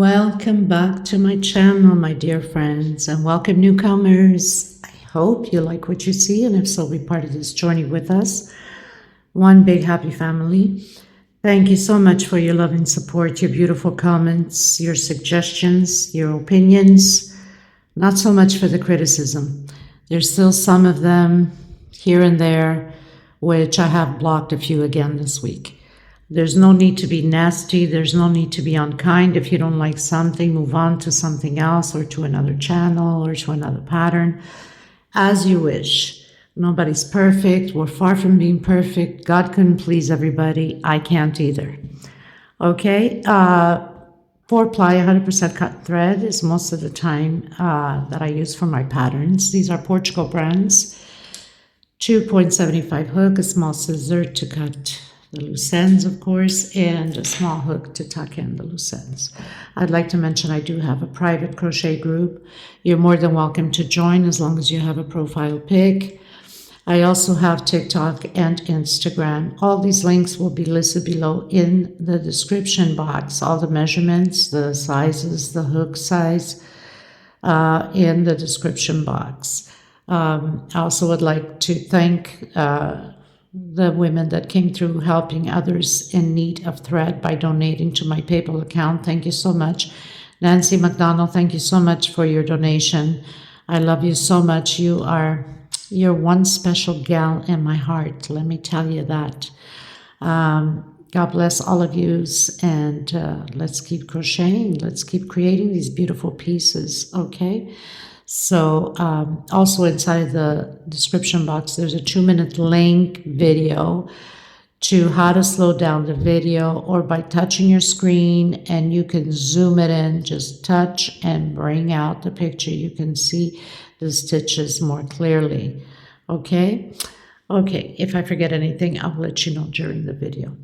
Welcome back to my channel, my dear friends, and welcome newcomers. I hope you like what you see, and if so, be part of this journey with us. One big happy family. Thank you so much for your love and support, your beautiful comments, your suggestions, your opinions. Not so much for the criticism. There's still some of them here and there, which I have blocked a few again this week. There's no need to be nasty. There's no need to be unkind. If you don't like something, move on to something else or to another channel or to another pattern, as you wish. Nobody's perfect. We're far from being perfect. God couldn't please everybody. I can't either. Okay. 4-ply 100% cut thread is most of the time that I use for my patterns. These are Portugal brands. 2.75 hook, a small scissor to cut the loose ends, of course, and a small hook to tuck in the loose ends. I'd like to mention I do have a private crochet group. You're more than welcome to join as long as you have a profile pic. I also have TikTok and Instagram. All these links will be listed below in the description box. All the measurements, the sizes, the hook size in the description box. I also would like to thank the women that came through helping others in need of thread by donating to my PayPal account. Thank you so much. Nancy McDonald, thank you so much for your donation. I love you so much. You're one special gal in my heart. Let me tell you that. God bless all of you, and let's keep crocheting. Let's keep creating these beautiful pieces, okay? So also inside the description box, there's a 2-minute link video to how to slow down the video, or by touching your screen and you can zoom it in, just touch and bring out the picture. You can see the stitches more clearly. Okay. If I forget anything, I'll let you know during the video.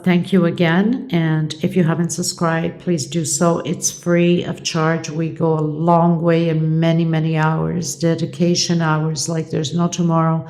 Thank you again, and if you haven't subscribed, please do so. It's free of charge. We go a long way in many hours, dedication hours like there's no tomorrow,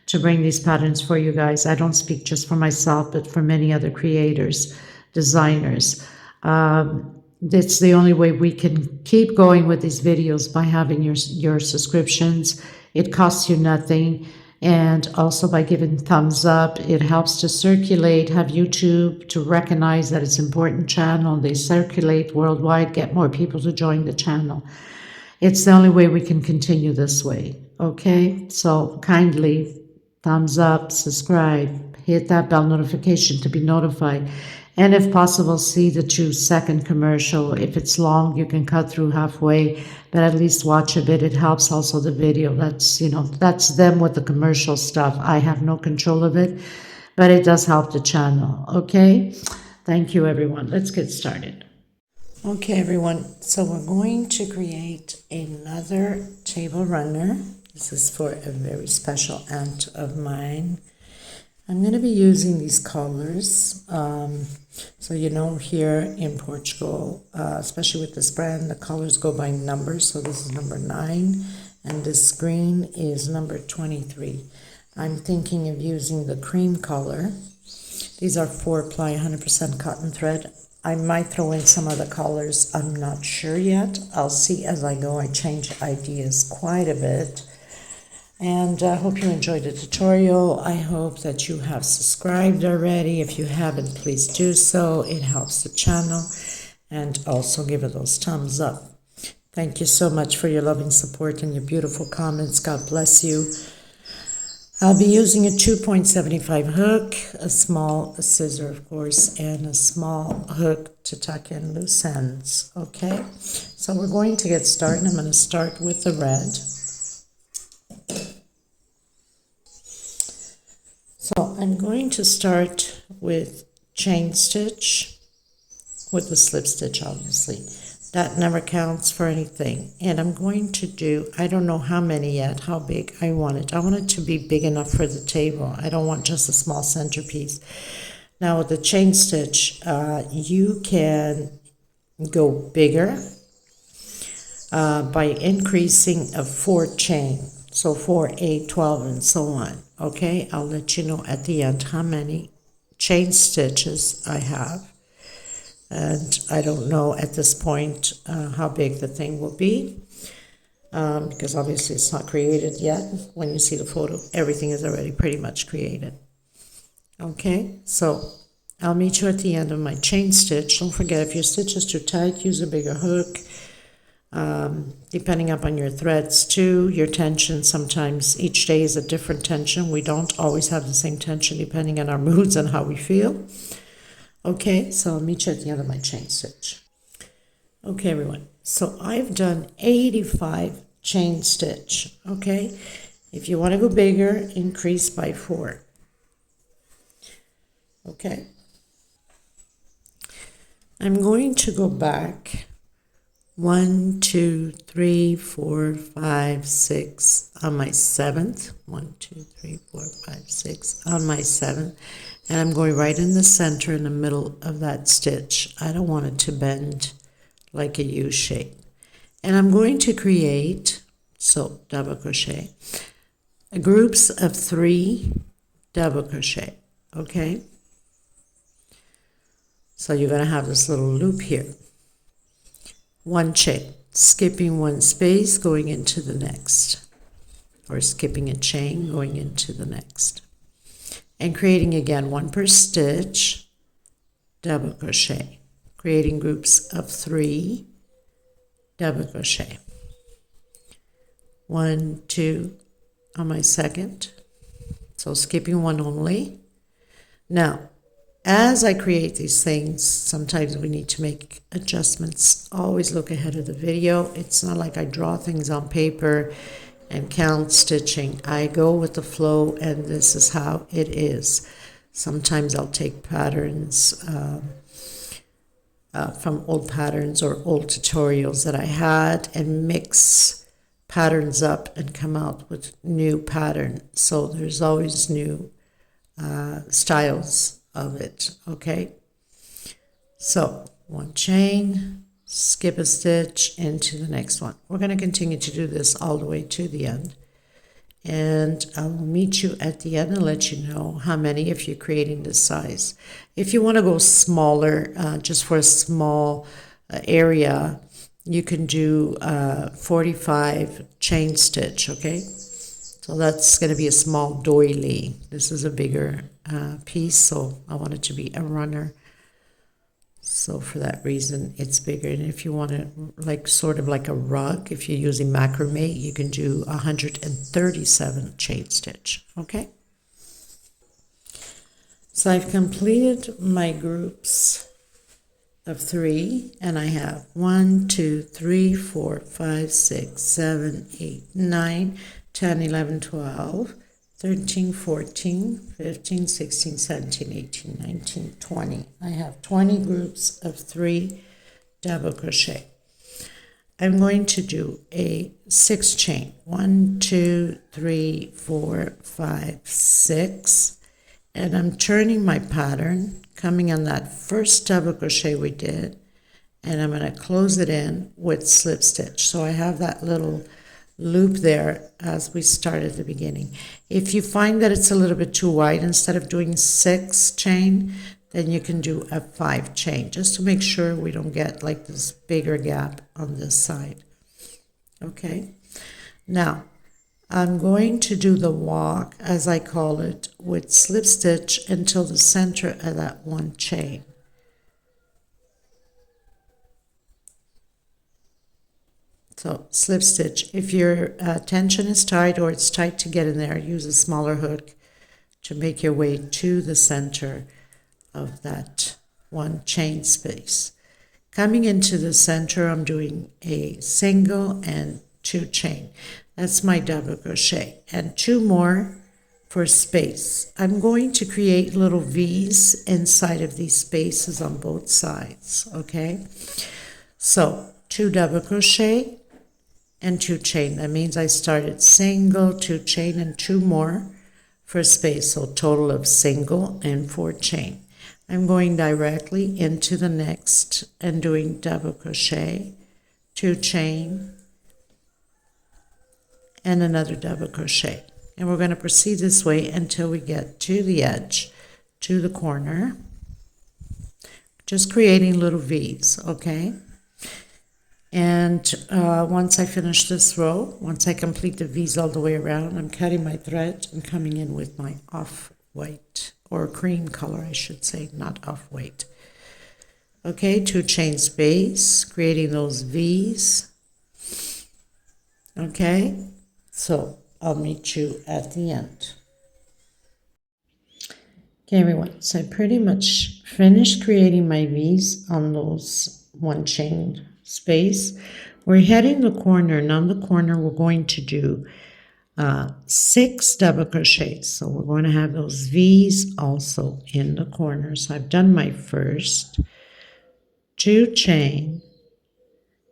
to bring these patterns for you guys. I don't speak just for myself, but for many other creators, designers. It's the only way we can keep going with these videos, by having your subscriptions. It costs you nothing. And also by giving thumbs up, it helps to circulate, have YouTube to recognize that it's an important channel. They circulate worldwide, get more people to join the channel. It's the only way we can continue this way, okay? So kindly thumbs up, subscribe, hit that bell notification to be notified. And if possible, see the 2-second commercial. If it's long, you can cut through halfway, but at least watch a bit. It helps also the video. That's them with the commercial stuff. I have no control of it, but it does help the channel, okay? Thank you, everyone. Let's get started. Okay, everyone. So we're going to create another table runner. This is for a very special aunt of mine. I'm going to be using these colors. So here in Portugal, especially with this brand, the colors go by numbers. So this is number 9, and this green is number 23. I'm thinking of using the cream color. These are 4-ply 100% cotton thread. I might throw in some other colors. I'm not sure yet. I'll see as I go. I change ideas quite a bit. And I hope you enjoyed the tutorial. I hope that you have subscribed already. If you haven't, please do so. It helps the channel. And also give it those thumbs up. Thank you so much for your loving support and your beautiful comments. God bless you. I'll be using a 2.75 hook, a small scissor, of course, and a small hook to tuck in loose ends. Okay, so we're going to get started. I'm going to start with the red. So I'm going to start with chain stitch with the slip stitch, obviously. That never counts for anything. And I'm going to do, I don't know how many yet, how big I want it. I want it to be big enough for the table. I don't want just a small centerpiece. Now with the chain stitch, you can go bigger by increasing a 4 chain. So 4, 8, 12, and so on. Okay, I'll let you know at the end how many chain stitches I have. And I don't know at this point how big the thing will be, because obviously it's not created yet. When you see the photo, everything is already pretty much created. Okay, so I'll meet you at the end of my chain stitch. Don't forget, if your stitch is too tight, use a bigger hook. Depending upon your threads too, your tension, sometimes each day is a different tension. We don't always have the same tension depending on our moods and how we feel. Okay, so I'll meet you at the end of my chain stitch. Okay, everyone, so I've done 85 chain stitch. Okay, if you want to go bigger, increase by 4. Okay, I'm going to go back 1, 2, 3, 4, 5, 6 on my 7th. 1, 2, 3, 4, 5, 6 on my 7th. And I'm going right in the center in the middle of that stitch. I don't want it to bend like a U shape. And I'm going to create, so double crochet, groups of 3 double crochet, okay? So you're going to have this little loop here. 1 chain, skipping 1 space, going into the next, or skipping a chain, going into the next, and creating again 1 per stitch, double crochet, creating groups of 3 double crochet. 1, 2 on my 2nd, so skipping 1 only. Now, as I create these things, sometimes we need to make adjustments. Always look ahead of the video. It's not like I draw things on paper and count stitching. I go with the flow, and this is how it is. Sometimes I'll take patterns from old patterns or old tutorials that I had and mix patterns up and come out with new pattern. So there's always new styles of it, okay? So 1 chain, skip a stitch into the next one. We're going to continue to do this all the way to the end, and I will meet you at the end and let you know how many if you're creating this size. If you want to go smaller, just for a small area, you can do 45 chain stitch, okay? So that's going to be a small doily. This is a bigger piece, so I want it to be a runner. So for that reason, it's bigger. And if you want it like sort of like a rug, if you're using macrame, you can do 137 chain stitch. Okay. So I've completed my groups of 3, and I have 1, 2, 3, 4, 5, 6, 7, 8, 9, 10, 11, 12, 13, 14, 15, 16, 17, 18, 19, 20. I have 20 groups of 3 double crochet. I'm going to do a 6 chain. 1, 2, 3, 4, 5, 6. And I'm turning my pattern, coming on that first double crochet we did, and I'm going to close it in with slip stitch. So I have that little loop there as we start at the beginning. If you find that it's a little bit too wide, instead of doing 6 chain, then you can do a 5 chain, just to make sure we don't get like this bigger gap on this side. Okay, now I'm going to do the walk, as I call it, with slip stitch until the center of that 1 chain. So slip stitch. If your tension is tight or it's tight to get in there, use a smaller hook to make your way to the center of that 1 chain space. Coming into the center, I'm doing a single and 2 chain. That's my double crochet, and 2 more for space. I'm going to create little V's inside of these spaces on both sides, okay? So 2 double crochet and 2 chain. That means I started single, 2 chain, and 2 more for space. So total of single and 4 chain. I'm going directly into the next and doing double crochet, 2 chain, and another double crochet. And we're going to proceed this way until we get to the edge, to the corner. just creating little V's, okay? And once I finish this row, once I complete the V's all the way around, I'm cutting my thread and coming in with my off-white, or cream color, I should say, not off-white. Okay, 2 chain space, creating those V's. Okay, so I'll meet you at the end. Okay, everyone, so I pretty much finished creating my V's on those 1 chain space. We're heading the corner, and on the corner we're going to do 6 double crochets. So we're going to have those V's also in the corner. So I've done my first 2 chain.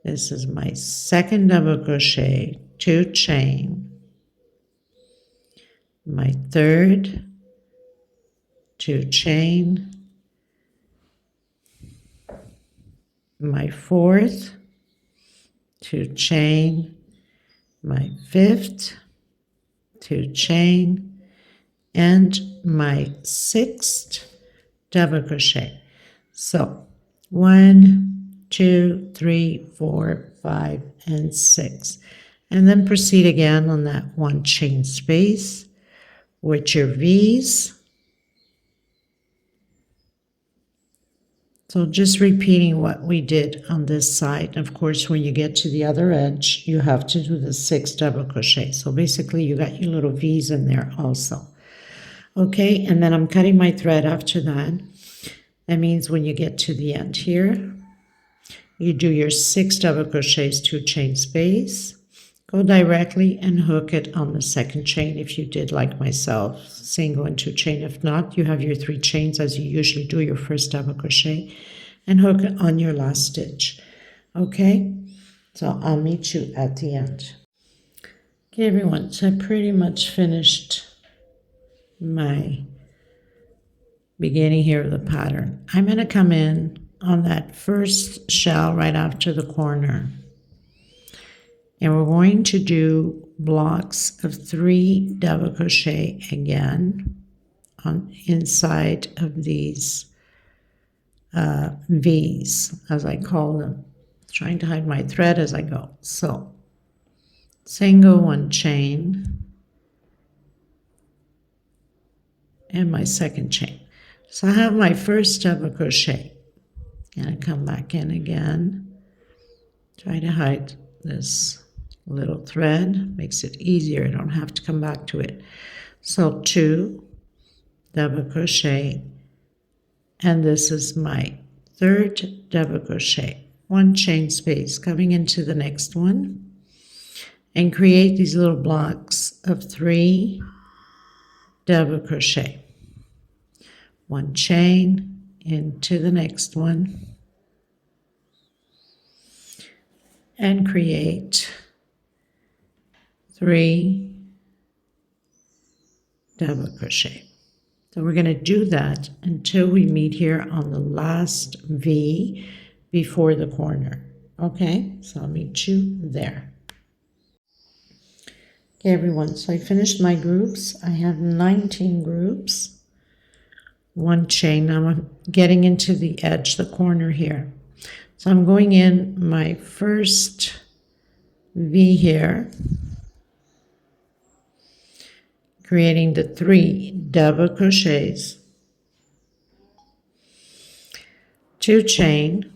This is my second double crochet, 2 chain, my third, 2 chain, my fourth, 2 chain, my fifth, 2 chain, and my 6th double crochet. So 1, 2, 3, 4, 5, and 6. And then proceed again on that 1 chain space with your V's. So just repeating what we did on this side. Of course, when you get to the other edge, you have to do the 6 double crochet. So basically you got your little V's in there also. Okay, and then I'm cutting my thread after that. That means when you get to the end here, you do your 6 double crochets, 2 chain space, go directly and hook it on the 2nd chain if you did like myself, single and 2 chain. If not, you have your 3 chains as you usually do your first double crochet, and hook it on your last stitch. Okay, so I'll meet you at the end. Okay, everyone, so I pretty much finished my beginning here of the pattern. I'm going to come in on that first shell right after the corner, and we're going to do blocks of 3 double crochet again on inside of these V's, as I call them. Trying to hide my thread as I go. So single 1 chain and my 2nd chain. So I have my first double crochet, and I come back in again, try to hide this little thread, makes it easier, I don't have to come back to it. So 2 double crochet, and this is my 3rd double crochet, 1 chain space, coming into the next one, and create these little blocks of 3 double crochet, 1 chain into the next one, and create 3 double crochet. So we're going to do that until we meet here on the last V before the corner. Okay, so I'll meet you there. Okay, everyone, so I finished my groups. I have 19 groups. 1 chain. Now I'm getting into the edge, the corner here. So I'm going in my first V here, creating the 3 double crochets, 2 chain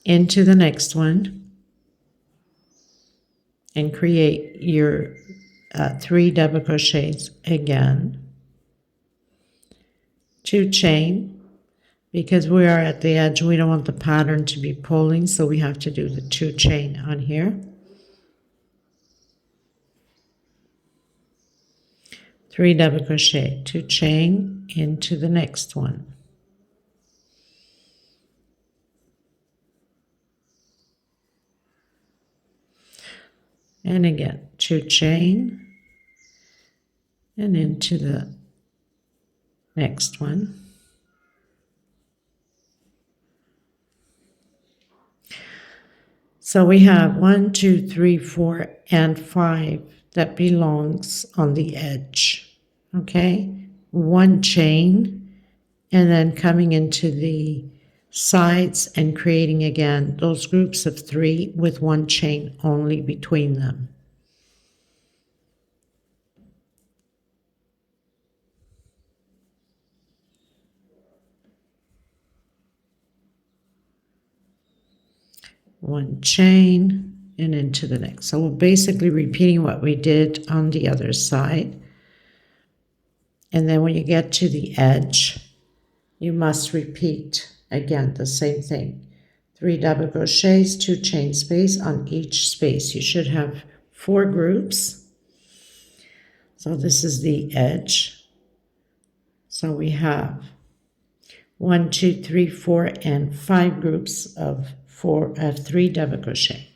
into the next one, and create your 3 double crochets again, 2 chain, because we are at the edge, we don't want the pattern to be pulling, so we have to do the 2 chain on here, 3 double crochet, 2 chain into the next one, and again 2 chain and into the next one. So we have 1, 2, 3, 4, and 5 that belongs on the edge. Okay, 1 chain, and then coming into the sides and creating again those groups of 3 with 1 chain only between them. One chain and into the next. So we're basically repeating what we did on the other side. And then when you get to the edge, you must repeat again the same thing. 3 double crochets, 2 chain space on each space. You should have 4 groups. So this is the edge. So we have 1, 2, 3, 4, and 5 groups of 3 double crochet.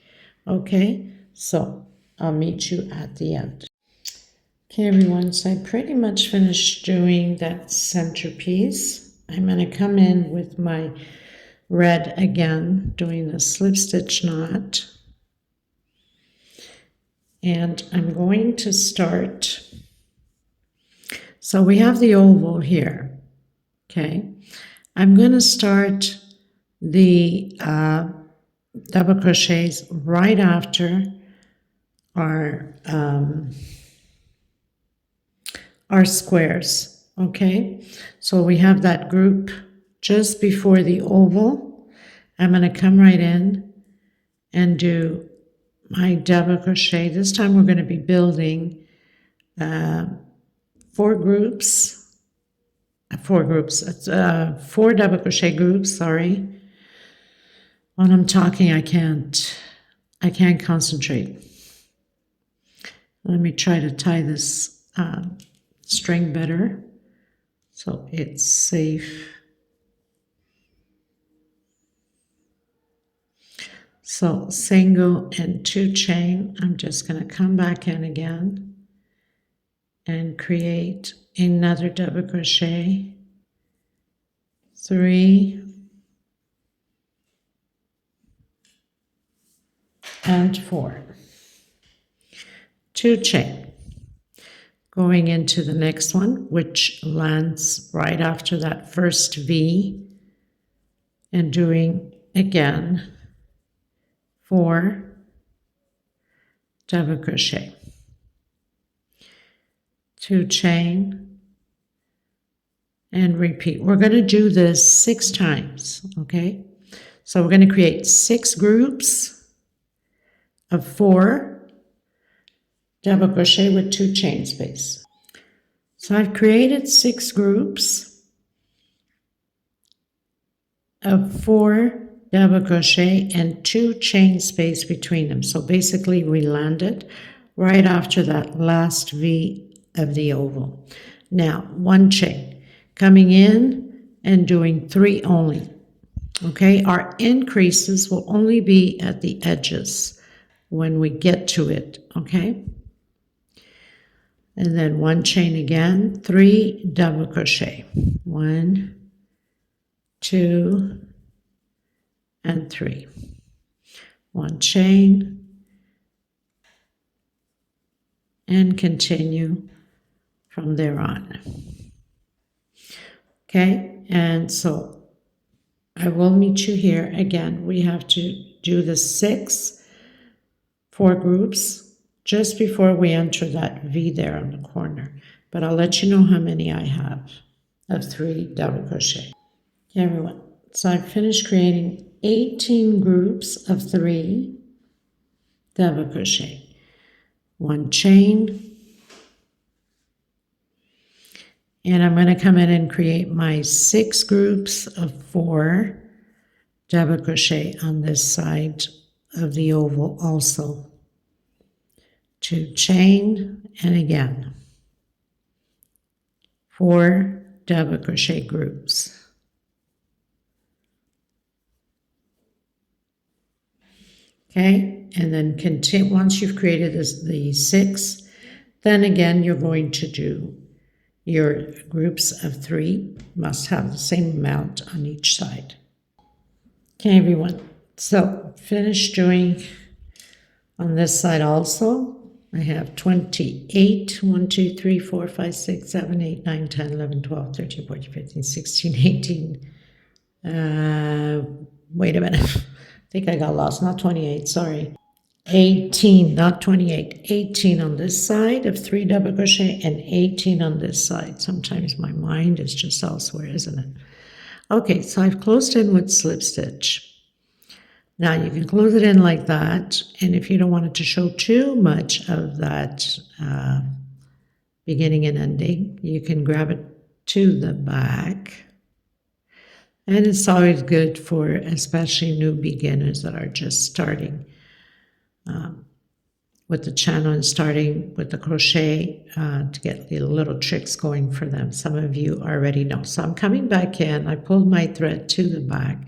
Okay, so I'll meet you at the end. Okay, everyone, so I pretty much finished doing that centerpiece. I'm going to come in with my red again, doing the slip stitch knot. And I'm going to start. So we have the oval here. Okay, I'm going to start the double crochets right after our squares. Okay, so we have that group just before the oval. I'm going to come right in and do my double crochet. This time we're going to be building 4 double crochet groups, sorry. When I'm talking, I can't concentrate. Let me try to tie this string better so it's safe. So single and 2 chain, I'm just going to come back in again and create another double crochet, 3 and 4, 2 chain, going into the next one, which lands right after that first V, and doing again 4 double crochet, 2 chain, and repeat. We're going to do this 6 times, okay? So we're going to create 6 groups of 4 double crochet with 2 chain space. So I've created 6 groups of 4 double crochet and 2 chain space between them. So basically we landed right after that last V of the oval. Now 1 chain, coming in and doing 3 only. Okay, our increases will only be at the edges when we get to it, okay? And then 1 chain again, 3 double crochet, 1, 2, and 3. 1 chain, and continue from there on. Okay, and so I will meet you here again. We have to do the 4 groups just before we enter that V there on the corner. But I'll let you know how many I have of 3 double crochet. Okay, everyone. So I've finished creating 18 groups of 3 double crochet. 1 chain. And I'm going to come in and create my 6 groups of 4 double crochet on this side of the oval also. 2 chain, and again 4 double crochet groups. Okay, and then continue. Once you've created the 6, then again you're going to do your groups of 3. Must have the same amount on each side. Okay, everyone. So finish doing on this side also. I have 28, 1, 2, 3, 4, 5, 6, 7, 8, 9, 10, 11, 12, 13, 14, 15, 16, 18 Wait a minute. I think I got lost. Not 28, sorry. 18, not 28. 18 on this side of 3 double crochet and 18 on this side. Sometimes my mind is just elsewhere, isn't it? Okay, so I've closed in with slip stitch. Now you can close it in like that, and if you don't want it to show too much of that beginning and ending, you can grab it to the back. And it's always good for especially new beginners that are just starting with the channel and starting with the crochet to get the little tricks going for them. Some of you already know. So I'm coming back in. I pulled my thread to the back,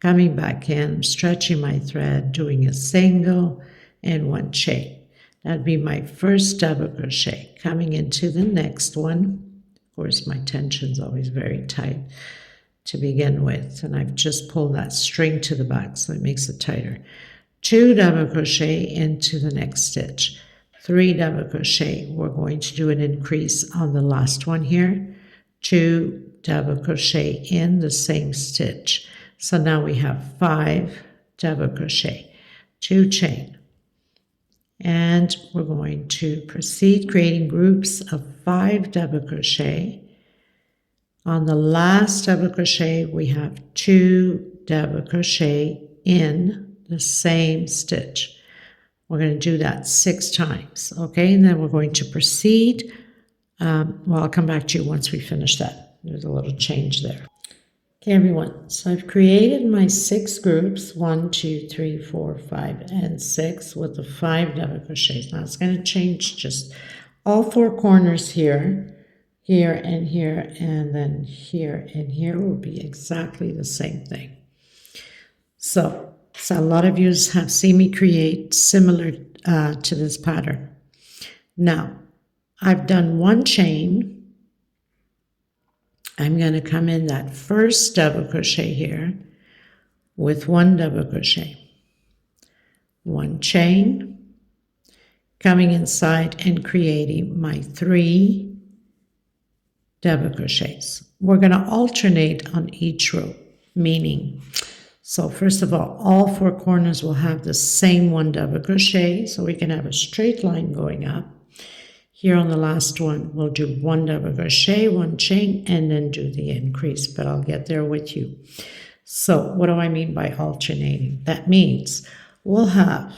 coming back in, stretching my thread, doing a single and 1 chain. That'd be my first double crochet. Coming into the next one. Of course, my tension's always very tight to begin with, and I've just pulled that string to the back, so it makes it tighter. 2 double crochet into the next stitch, 3 double crochet. We're going to do an increase on the last one here, 2 double crochet in the same stitch. So now we have 5 double crochet, 2 chain, and we're going to proceed creating groups of 5 double crochet. On the last double crochet, we have 2 double crochet in the same stitch. We're going to do that 6 times, okay? And then we're going to proceed. Well, I'll come back to you once we finish that. There's a little change there. Okay, everyone. So I've created my 6 groups, 1, 2, 3, 4, 5, and 6 with the 5 double crochets. Now it's going to change just all 4 corners here. Here and here, and then here and here will be exactly the same thing. So a lot of you have seen me create similar to this pattern. Now, I've done 1 chain. I'm going to come in that first double crochet here with 1 double crochet. 1 chain, coming inside and creating my 3 double crochets. We're going to alternate on each row, meaning, so first of all 4 corners will have the same 1 double crochet, so we can have a straight line going up. Here on the last one, we'll do 1 double crochet, 1 chain, and then do the increase, but I'll get there with you. So what do I mean by alternating? That means we'll have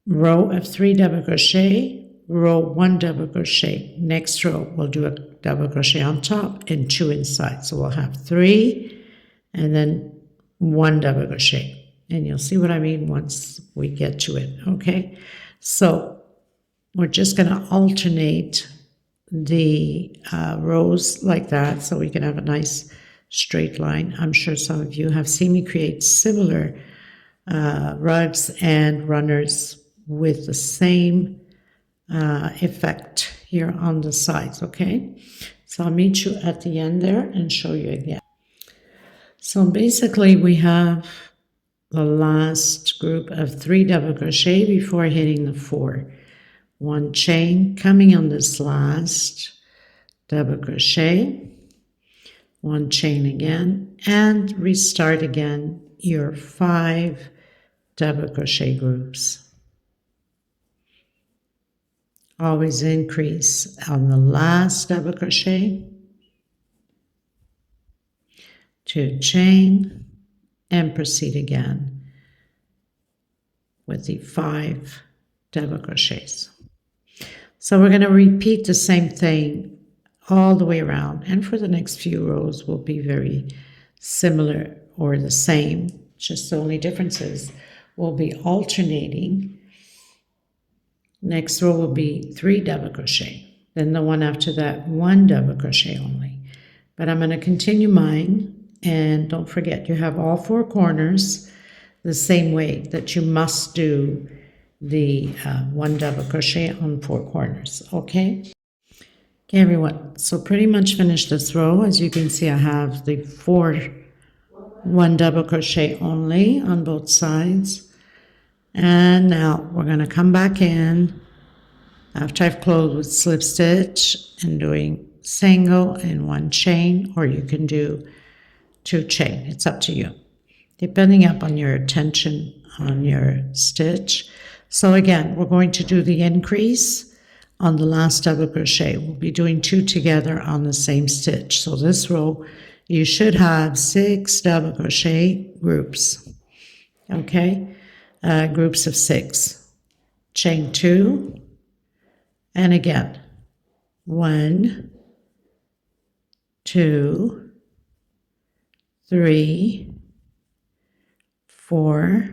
row of 3 double crochet, row 1 double crochet. Next row, we'll do a double crochet on top and 2 inside. So we'll have 3 and then 1 double crochet. And you'll see what I mean once we get to it, okay? So we're just going to alternate the rows like that so we can have a nice straight line. I'm sure some of you have seen me create similar rugs and runners with the same effect here on the sides, okay? So I'll meet you at the end there and show you again. So basically we have the last group of 3 double crochet before hitting the 4. 1 chain, coming on this last double crochet, 1 chain again, and restart again your 5 double crochet groups. Always increase on the last double crochet, 2 chain, and proceed again with the 5 double crochets. So we're going to repeat the same thing all the way around, and for the next few rows will be very similar or the same, just the only difference is we'll be alternating. Next row will be 3 double crochet, then the one after that 1 double crochet only. But I'm going to continue mine, and don't forget you have all 4 corners the same way that you must do the 1 double crochet on 4 corners, okay? Okay, everyone, so pretty much finished this row. As you can see, I have the 1 double crochet only on both sides. And now we're going to come back in after I've closed with slip stitch and doing single and 1 chain, or you can do 2 chain. It's up to you, depending upon your attention on your stitch. So again, we're going to do the increase on the last double crochet. We'll be doing 2 together on the same stitch. So this row, you should have 6 double crochet groups, okay? Groups of 6. Chain 2, and again, 1, 2, 3, 4,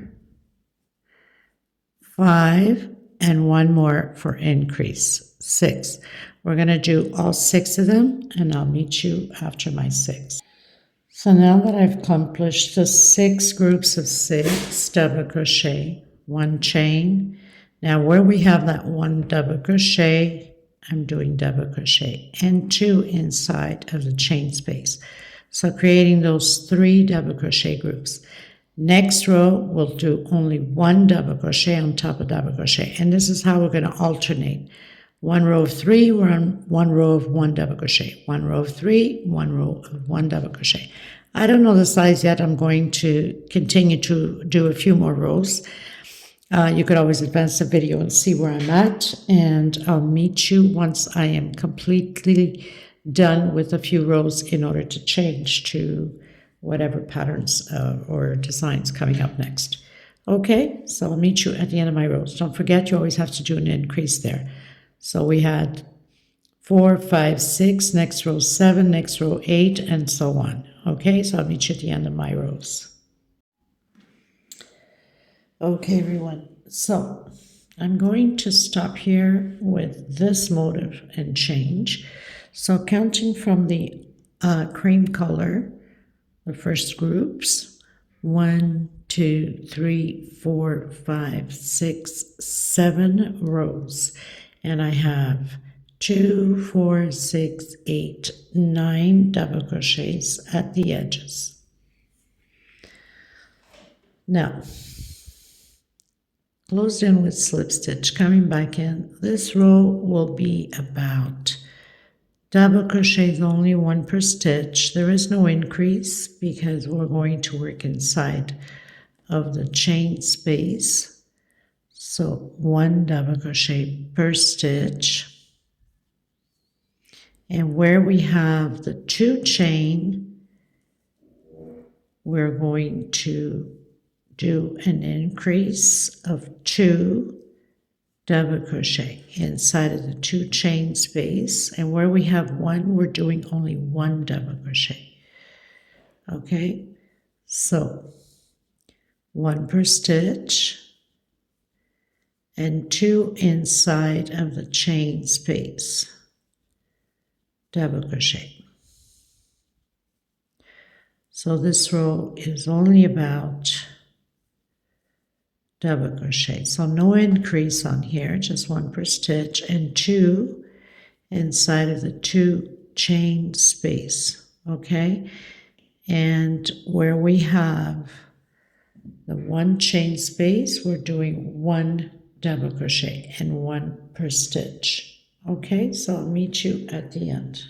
5, and 1 more for increase, 6. We're going to do all 6 of them, and I'll meet you after my 6. So now that I've accomplished the 6 groups of 6 double crochet, 1 chain, now where we have that 1 double crochet, I'm doing double crochet and 2 inside of the chain space. So creating those 3 double crochet groups. Next row, we'll do only 1 double crochet on top of double crochet. And this is how we're going to alternate. 1 row of 3, we're on 1 row of 1 double crochet. 1 row of 3, 1 row of 1 double crochet. I don't know the size yet. I'm going to continue to do a few more rows. You could always advance the video and see where I'm at. And I'll meet you once I am completely done with a few rows in order to change to whatever patterns or designs coming up next. Okay, so I'll meet you at the end of my rows. Don't forget, you always have to do an increase there. So we had 4, 5, 6, next row 7, next row 8, and so on. Okay, so I'll meet you at the end of my rows. Okay, everyone, so I'm going to stop here with this motif and change. So counting from the cream color, the first groups, 1, 2, 3, 4, 5, 6, 7 rows. And I have 2, 4, 6, 8, 9 double crochets at the edges. Now, closed in with slip stitch, coming back in. This row will be about double crochets, only 1 per stitch. There is no increase because we're going to work inside of the chain space. So 1 double crochet per stitch. And where we have the 2 chain, we're going to do an increase of 2 double crochet inside of the 2 chain space, and where we have 1, we're doing only 1 double crochet. Okay, so 1 per stitch and 2 inside of the chain space, double crochet. So this row is only about double crochet, so no increase on here, just 1 per stitch and 2 inside of the 2 chain space. Okay, and where we have the 1 chain space, we're doing 1 double crochet and 1 per stitch. Okay, so I'll meet you at the end.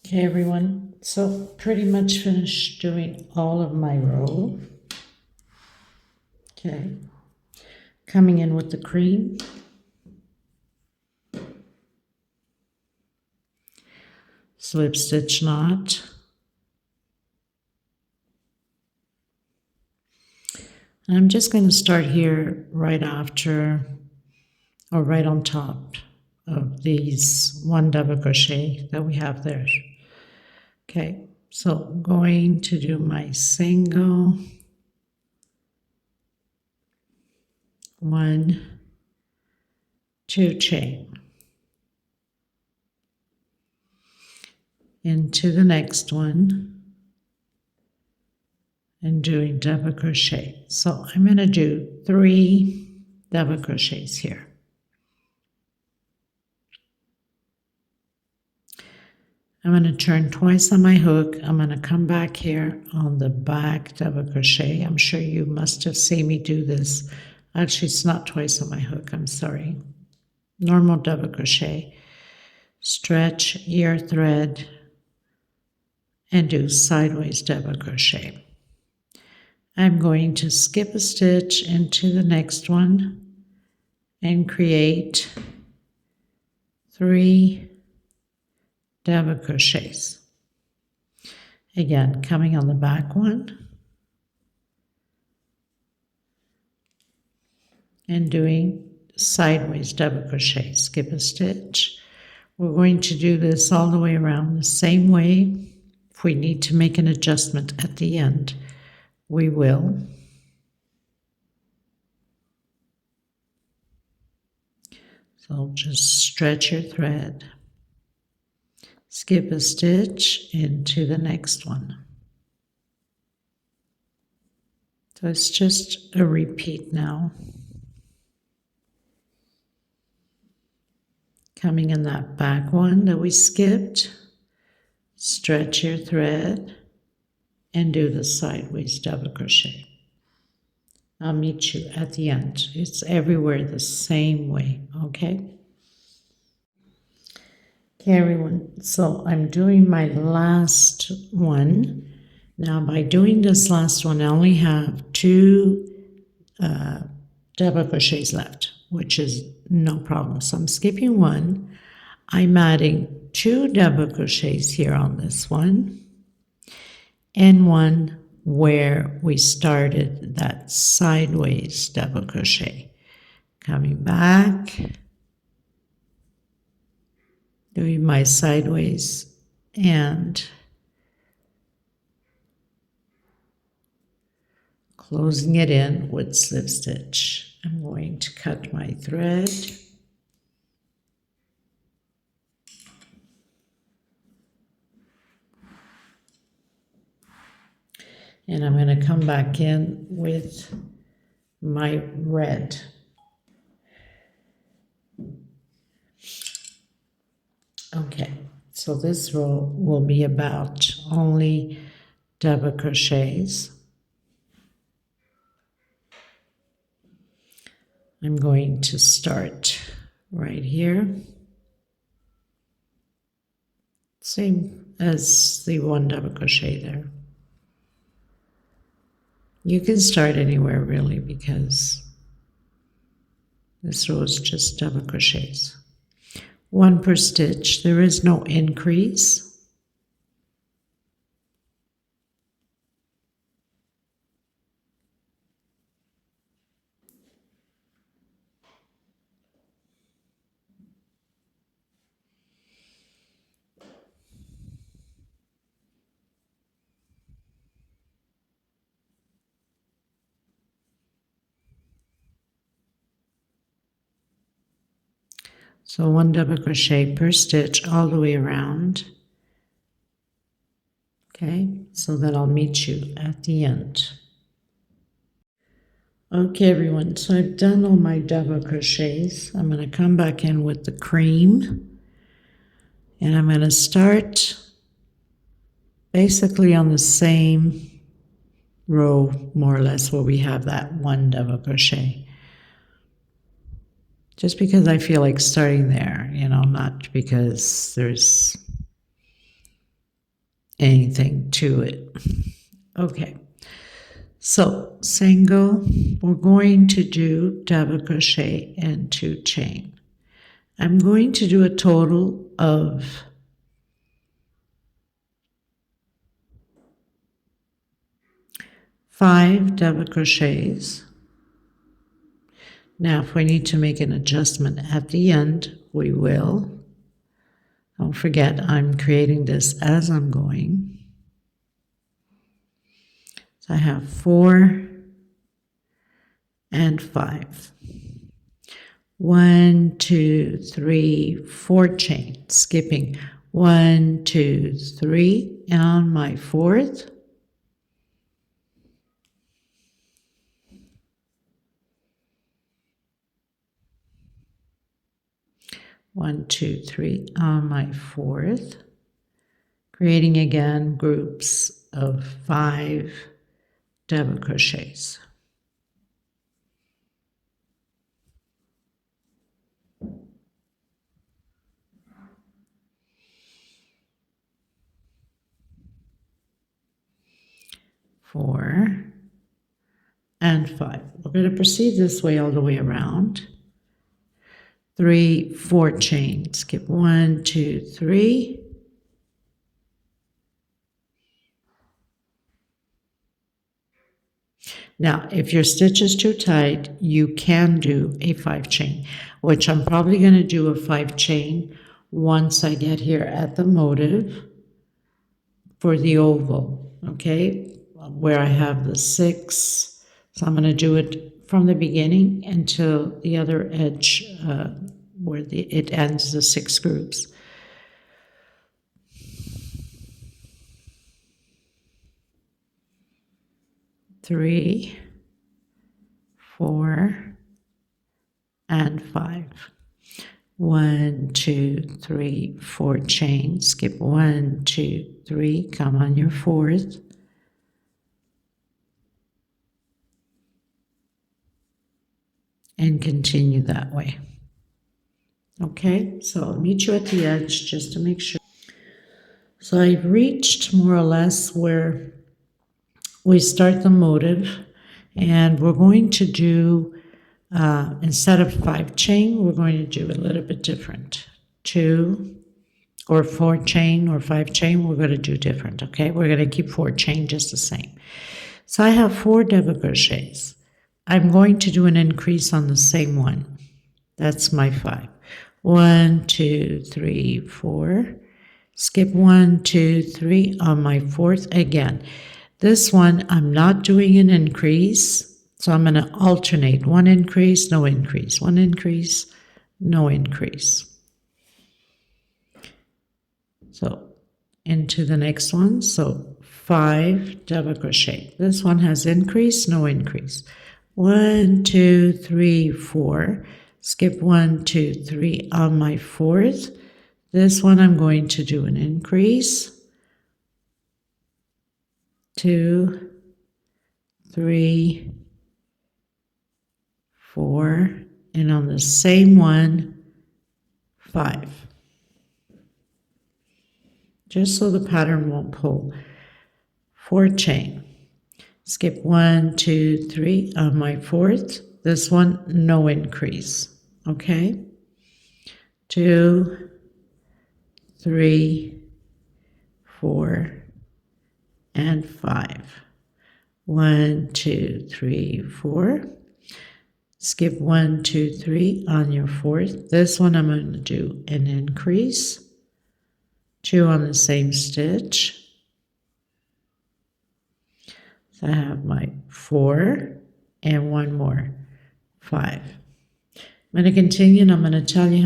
Okay, everyone, so pretty much finished doing all of my row. Okay, coming in with the cream. Slip stitch knot. And I'm just going to start here right after or right on top of these 1 double crochet that we have there. Okay, so I'm going to do my single, 1, 2 chain into the next one and doing double crochet. So I'm going to do 3 double crochets here. I'm going to turn twice on my hook. I'm going to come back here on the back double crochet. I'm sure you must have seen me do this. Actually, it's not twice on my hook. I'm sorry. Normal double crochet. Stretch your thread and do sideways double crochet. I'm going to skip a stitch into the next one and create 3 double crochets. Again, coming on the back one and doing sideways double crochet, skip a stitch. We're going to do this all the way around the same way. If we need to make an adjustment at the end, we will. So just stretch your thread, skip a stitch into the next one. So it's just a repeat now. Coming in that back one that we skipped, stretch your thread and do the sideways double crochet. I'll meet you at the end. It's everywhere the same way, okay? Okay, everyone, so I'm doing my last one. Now, by doing this last one, I only have 2 double crochets left, which is no problem. So I'm skipping one. I'm adding 2 double crochets here on this one, and one where we started that sideways double crochet. Coming back, doing my sideways and closing it in with slip stitch. I'm going to cut my thread. And I'm going to come back in with my red. Okay, so this row will be about only double crochets. I'm going to start right here. Same as the 1 double crochet there. You can start anywhere really, because this row is just double crochets. 1 per stitch. There is no increase. So 1 double crochet per stitch all the way around. Okay, so then I'll meet you at the end. Okay, everyone, so I've done all my double crochets. I'm going to come back in with the cream, and I'm going to start basically on the same row, more or less, where we have that 1 double crochet. Just because I feel like starting there, you know, not because there's anything to it. Okay, so single, we're going to do double crochet and 2 chain. I'm going to do a total of 5 double crochets. Now, if we need to make an adjustment at the end, we will. Don't forget, I'm creating this as I'm going. So I have 4 and 5. 1, 2, 3, 4 chain, skipping 1, 2, 3, and on my 4th, one, two, three on my 4th, creating again groups of 5 double crochets. 4, and 5. We're going to proceed this way all the way around. 3, 4 chain. Skip 1, 2, 3. Now, if your stitch is too tight, you can do a 5 chain, which I'm probably going to do a 5 chain once I get here at the motif for the oval, okay, where I have the 6. So I'm going to do it from the beginning until the other edge where it ends the 6 groups. Three, 4, and 5. 1, 2, 3, 4 chain. Skip 1, 2, 3. Come on your 4th. And continue that way. Okay, so I'll meet you at the edge just to make sure. So I've reached more or less where we start the motif, and we're going to do, instead of 5 chain, we're going to do a little bit different. 2 or 4 chain or 5 chain, we're going to do different, okay? We're going to keep 4 chain just the same. So I have 4 double crochets. I'm going to do an increase on the same one. That's my 5. 1, 2, 3, 4. Skip 1, 2, 3 on my 4th again. This one, I'm not doing an increase, so I'm going to alternate. 1 increase, no increase. 1 increase, no increase. So into the next one. So 5 double crochet. This one has increase, no increase. 1, 2, 3, 4. Skip 1, 2, 3 on my 4th. This one I'm going to do an increase. 2, 3, 4, and on the same one, 5. Just so the pattern won't pull. 4 chain. Skip 1, 2, 3 on my 4th. This one, no increase. Okay? 2, 3, 4, and 5. 1, 2, 3, 4. Skip 1, 2, 3 on your 4th. This one I'm going to do an increase. 2 on the same stitch. So I have my 4 and 1 more, 5. I'm going to continue, and I'm going to tell you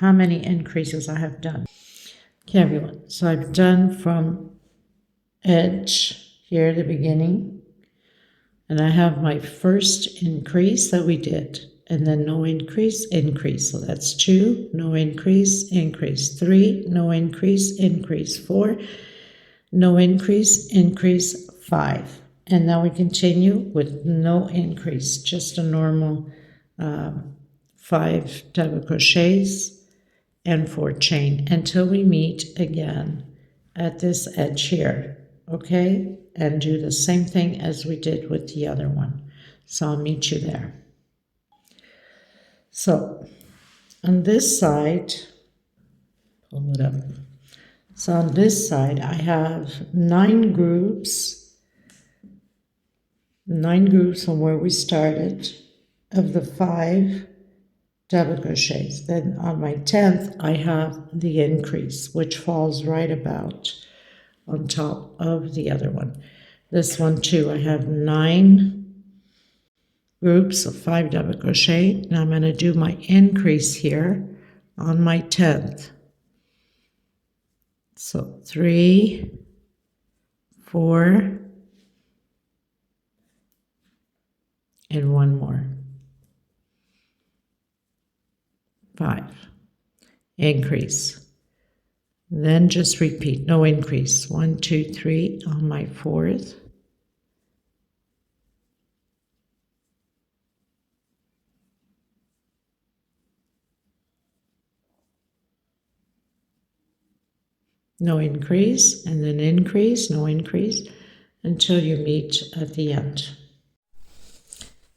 how many increases I have done. Okay, everyone. So I've done from edge here at the beginning, and I have my first increase that we did, and then no increase, increase. So that's 2, no increase, increase. 3, no increase, increase. 4, no increase, increase. 5. And now we continue with no increase, just a normal 5 double crochets and 4 chain until we meet again at this edge here. Okay, and do the same thing as we did with the other one. So I'll meet you there. So on this side, pull it up. So on this side, I have 9 groups from where we started of the 5 double crochets. Then on my 10th, I have the increase, which falls right about on top of the other one. This one too, I have 9 groups of 5 double crochet. Now I'm going to do my increase here on my 10th. So 3, 4, and 1 more. 5. Increase. Then just repeat, no increase. 1, 2, 3 on my 4th. No increase, and then increase, no increase. until you meet at the end.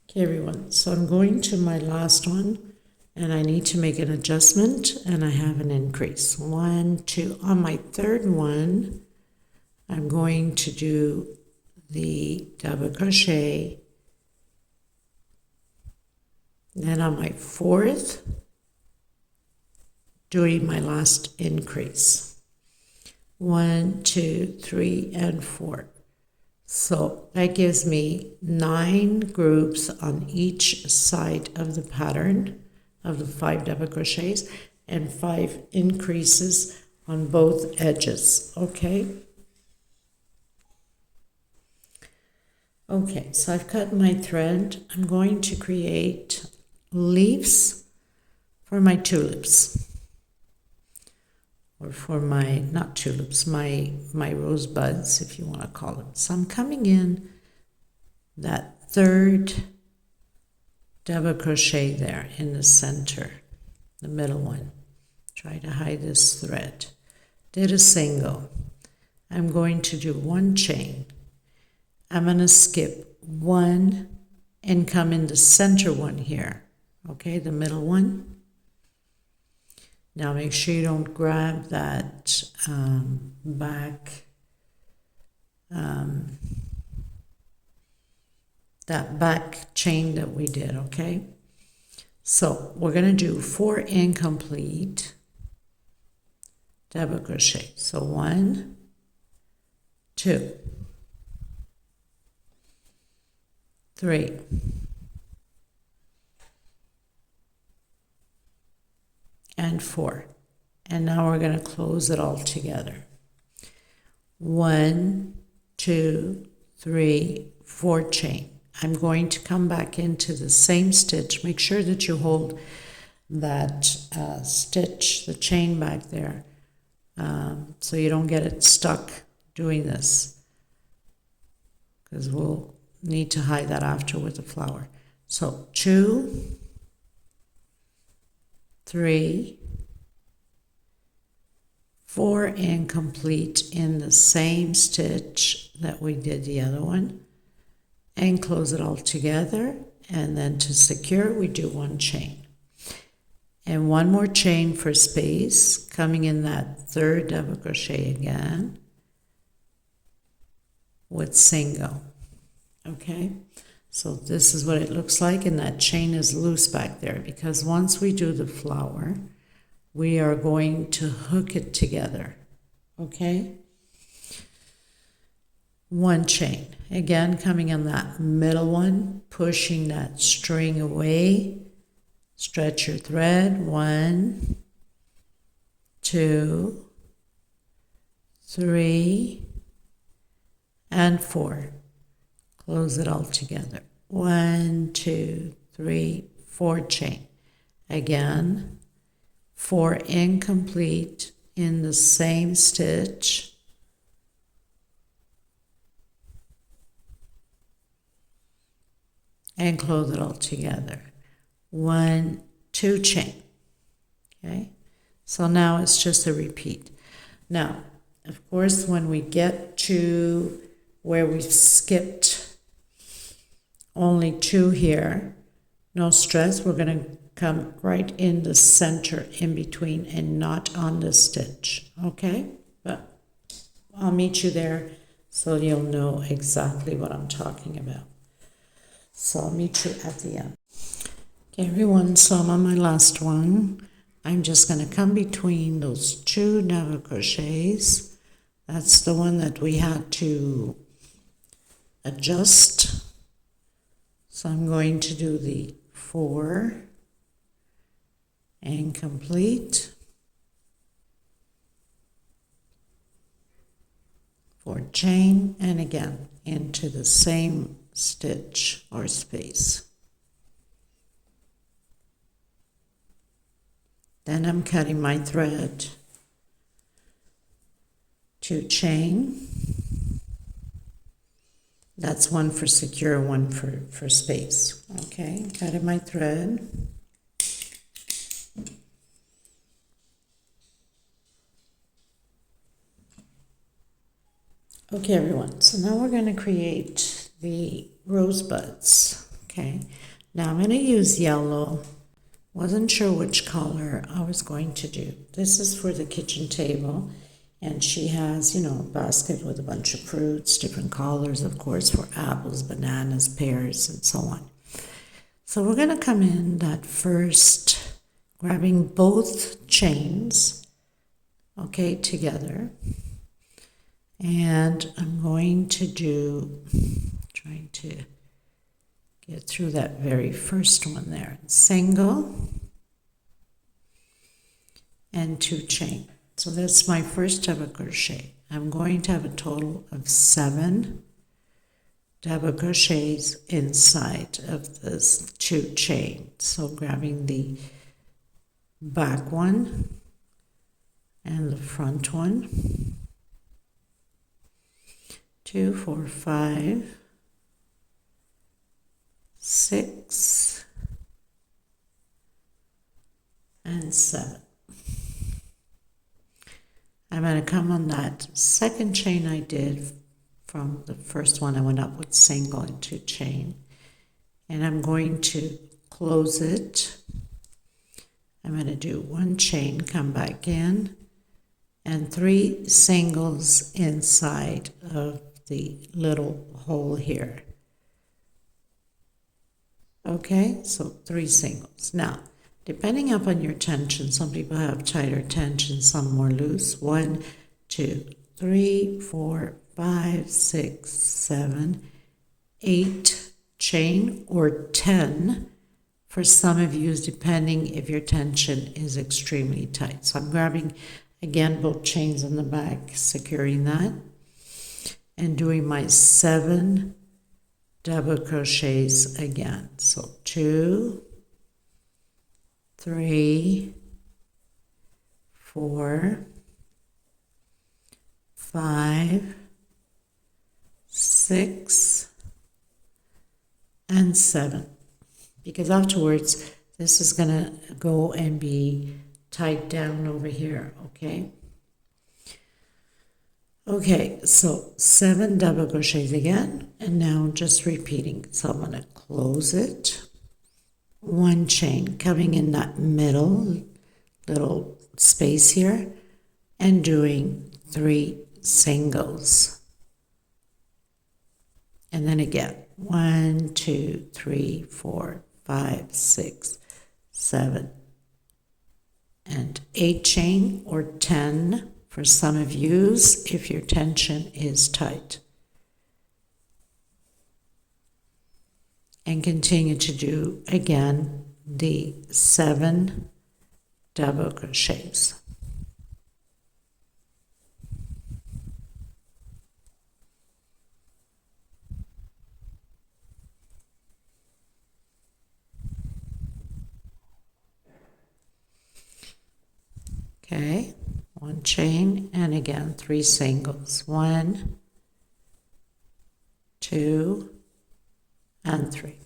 Okay, everyone, so I'm going to my last one, and I need to make an adjustment, and I have an increase. 1, 2. On my third one, I'm going to do the double crochet. Then on my fourth, doing my last increase. 1, 2, 3, and 4. So that gives me 9 groups on each side of the pattern of the 5 double crochets and 5 increases on both edges. Okay. Okay, so I've cut my thread. I'm going to create leaves for my tulips. Or for my, not tulips, my rosebuds, if you want to call them. So I'm coming in that third double crochet there in the center, the middle one. Try to hide this thread. Did a single. I'm going to do 1 chain. I'm going to skip 1 and come in the center one here. Okay, the middle one. Now make sure you don't grab that back chain that we did, okay? So we're going to do 4 incomplete double crochet. So 1, 2, 3, and 4. And now we're going to close it all together. 1, 2, 3, 4 chain. I'm going to come back into the same stitch. Make sure that you hold that stitch, the chain back there, so you don't get it stuck doing this, because we'll need to hide that after with the flower. So 2, 3, 4 incomplete in the same stitch that we did the other one, and close it all together. And then to secure, we do 1 chain and 1 more chain for space, coming in that third double crochet again with single. Okay, so this is what it looks like, and that chain is loose back there because once we do the flower, we are going to hook it together. Okay, 1 chain again, coming in that middle one, pushing that string away, stretch your thread. 1, 2, 3, and 4. Close it all together. 1, 2, 3, 4 chain. Again, 4 incomplete in the same stitch. And close it all together. 1, 2 chain. Okay, so now it's just a repeat. Now, of course, when we get to where we've skipped only 2 here, no stress, we're going to come right in the center in between and not on the stitch. Okay, but I'll meet you there so you'll know exactly what I'm talking about. So I'll meet you at the end. Okay, everyone, so I'm on my last one. I'm just going to come between those 2 double crochets. That's the one that we had to adjust. So I'm going to do the 4 incomplete, 4 chain, and again into the same stitch or space. Then I'm cutting my thread, 2 chain. That's 1 for secure, 1 for space. Okay, cutting my thread. Okay, everyone, so now we're going to create the rosebuds. Okay, now I'm going to use yellow. Wasn't sure which color I was going to do. This is for the kitchen table, and she has, a basket with a bunch of fruits, different colors, of course, for apples, bananas, pears, and so on. So we're going to come in that first, grabbing both chains, okay, together. And I'm going to trying to get through that very first one there. Single and 2 chain. So that's my first double crochet. I'm going to have a total of 7 double crochets inside of this 2 chain. So grabbing the back one and the front one. 2, 4, 5, 6, and 7. I'm going to come on that second chain I did from the first one. I went up with single and 2 chain, and I'm going to close it. I'm going to do 1 chain, come back in, and 3 singles inside of the little hole here. Okay, so 3 singles. Now, depending upon your tension, some people have tighter tension, some more loose. 1, 2, 3, 4, 5, 6, 7, 8 chain, or 10 for some of you, depending if your tension is extremely tight. So I'm grabbing, again, both chains in the back, securing that, and doing my 7 double crochets again. So 2, 3, 4, 5, 6, and 7. Because afterwards, this is going to go and be tied down over here, okay? Okay, so 7 double crochets again, and now just repeating. So I'm going to close it, 1 chain, coming in that middle little space here, and doing 3 singles. And then again, 1, 2, 3, 4, 5, 6, 7, and 8 chain, or 10 for some of you if your tension is tight. And continue to do again the 7 double crochets. Okay, 1 chain, and again 3 singles. 1, 2, and 3.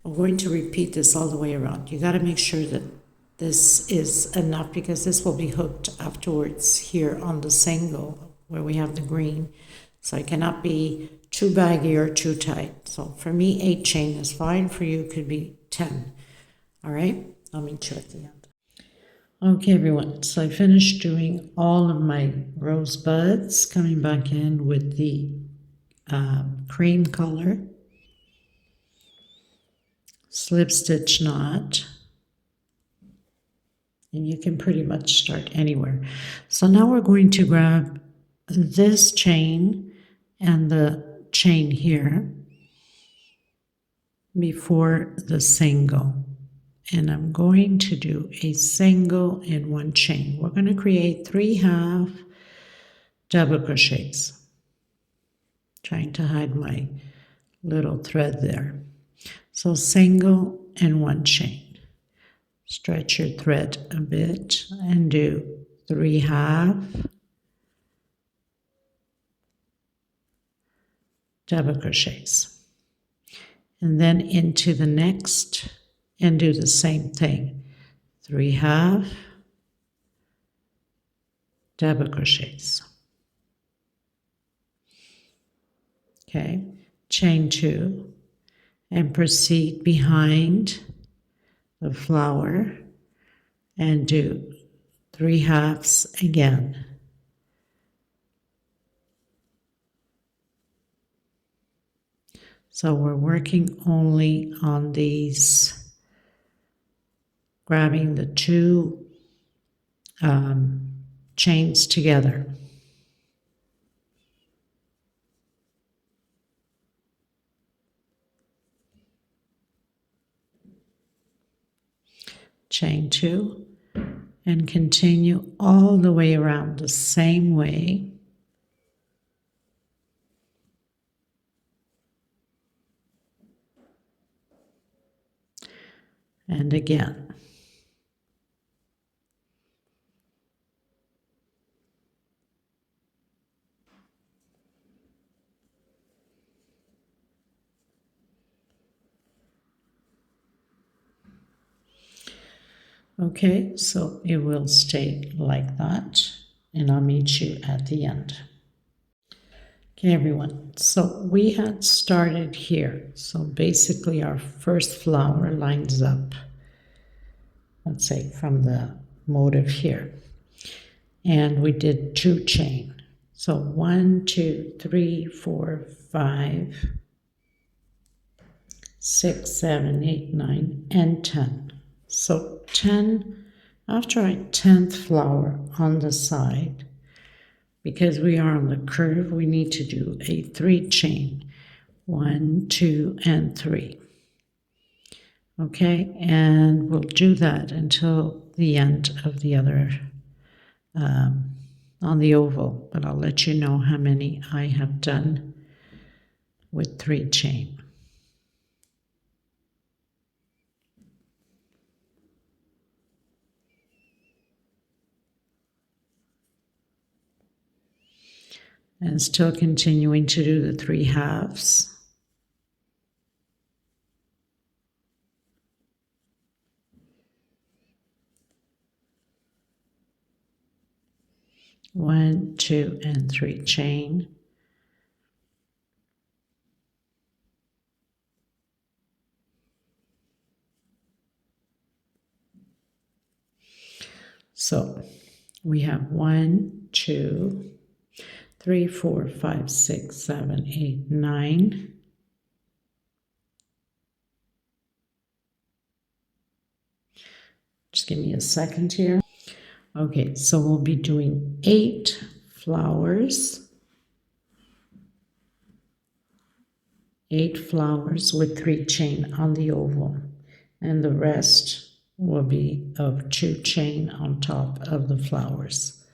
We're going to repeat this all the way around. You got to make sure that this is enough, because this will be hooked afterwards here on the single where we have the green. So it cannot be too baggy or too tight. So for me, 8 chain is fine. For you, it could be 10. All right, I'll meet you at the end. Okay, everyone, so I finished doing all of my rosebuds, coming back in with the cream color, slip stitch knot, and you can pretty much start anywhere. So now we're going to grab this chain and the chain here before the single. And I'm going to do a single in 1 chain. We're going to create 3 half double crochets. Trying to hide my little thread there. So single and 1 chain. Stretch your thread a bit and do 3 half double crochets. And then into the next and do the same thing. 3 half double crochets. Okay, chain 2 and proceed behind the flower and do 3 halves again. So we're working only on these, grabbing the 2 chains together. Chain 2 and continue all the way around the same way. And again. Okay, so it will stay like that, and I'll meet you at the end. Okay, everyone, so we had started here. So basically our first flower lines up, let's say from the motif here. And we did 2 chain. So 1, 2, 3, 4, 5, 6, 7, 8, 9, and 10. So 10, after our 10th flower on the side, because we are on the curve, we need to do a 3 chain. 1, 2, and 3. Okay, and we'll do that until the end of the other on the oval, but I'll let you know how many I have done with 3 chain. And still continuing to do the 3 halves. One, 2, and 3 chain. So we have 1, 2, 3, 4, 5, 6, 7, 8, 9. Just give me a second here. Okay, so we'll be doing 8 flowers. 8 flowers with 3 chain on the oval, and the rest will be of 2 chain on top of the flowers.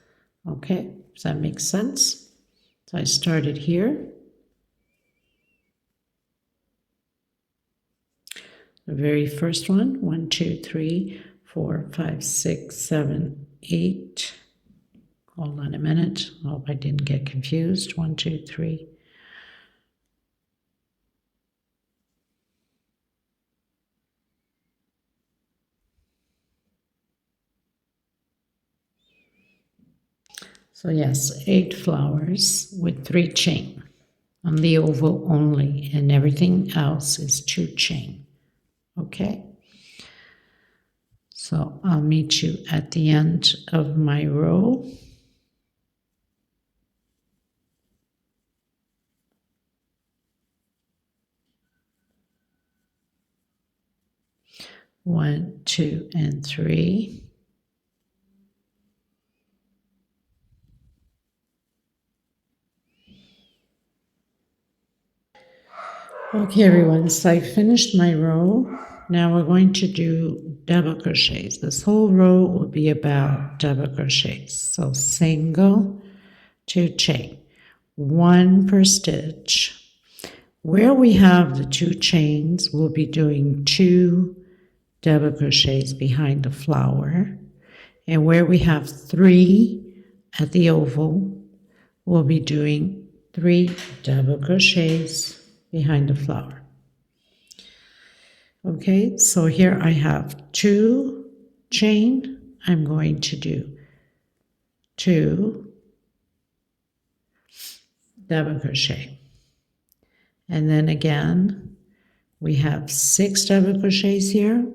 Okay, does that make sense? So I started here. The very first one, 1, 2, 3, 4, 5, 6, 7, 8. Hold on a minute. I hope I didn't get confused. 1, 2, 3. So yes, 8 flowers with 3 chain on the oval only, and everything else is 2 chain. Okay? So I'll meet you at the end of my row. One, 2, and 3. Okay, everyone, so I finished my row. Now we're going to do double crochets. This whole row will be about double crochets. So single, 2 chain, 1 per stitch. Where we have the 2 chains, we'll be doing 2 double crochets behind the flower. And where we have 3 at the oval, we'll be doing 3 double crochets behind the flower. Okay, so here I have 2 chain. I'm going to do 2 double crochet. And then again, we have 6 double crochets here,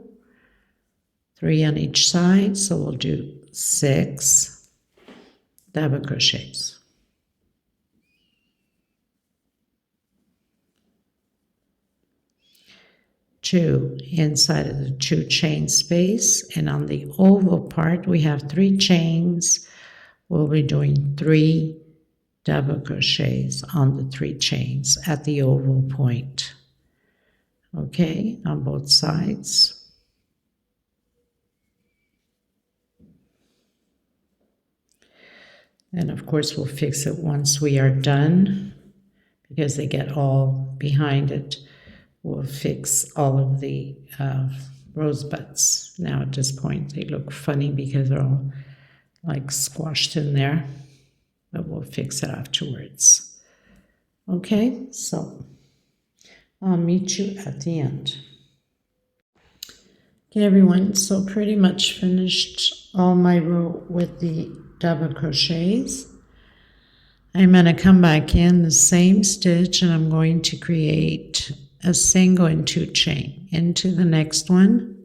3 on each side, so we'll do 6 double crochets. 2 inside of the 2 chain space, and on the oval part we have 3 chains. We'll be doing 3 double crochets on the 3 chains at the oval point. Okay, on both sides. And of course we'll fix it once we are done, because they get all behind it. We'll fix all of the rosebuds. Now at this point they look funny because they're all like squashed in there, but we'll fix it afterwards. Okay, so I'll meet you at the end. Okay everyone, so pretty much finished all my row with the double crochets. I'm going to come back in the same stitch and I'm going to create a single and 2 chain into the next one,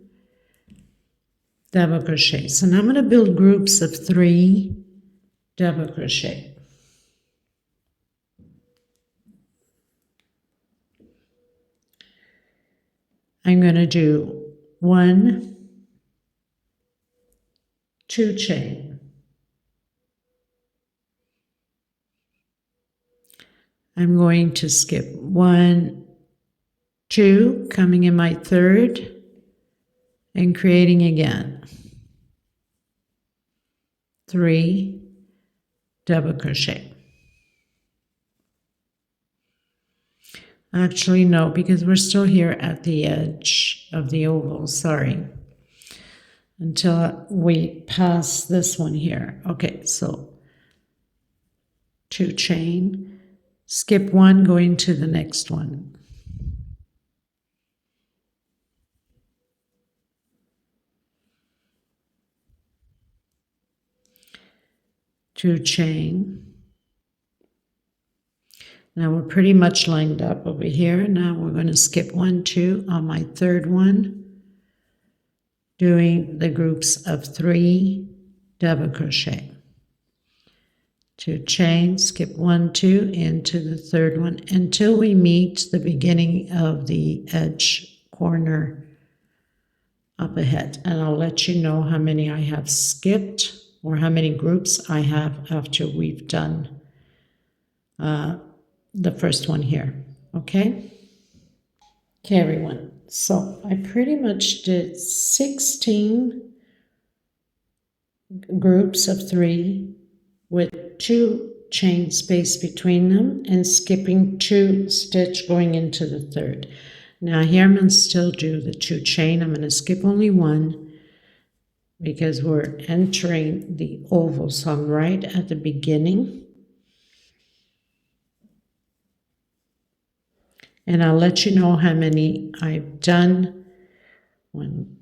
double crochet. So now I'm going to build groups of 3 double crochet. I'm going to do 1, 2 chain. I'm going to skip 1, 2, coming in my 3rd and creating again 3 double crochet. Actually no, because we're still here at the edge of the oval, sorry, until we pass this one here. Okay, so 2 chain, skip 1, going to the next one. Two chain. Now we're pretty much lined up over here. Now we're going to skip 1, 2 on my 3rd one, doing the groups of 3 double crochet. 2 chain, skip 1, 2 into the 3rd one until we meet the beginning of the edge corner up ahead. And I'll let you know how many I have skipped or how many groups I have after we've done the first one here. Okay? Okay, everyone. So I pretty much did 16 groups of 3 with 2 chain space between them and skipping 2 stitch going into the 3rd. Now here I'm going to still do the 2 chain. I'm going to skip only 1 because we're entering the oval, so I'm right at the beginning. And I'll let you know how many I've done when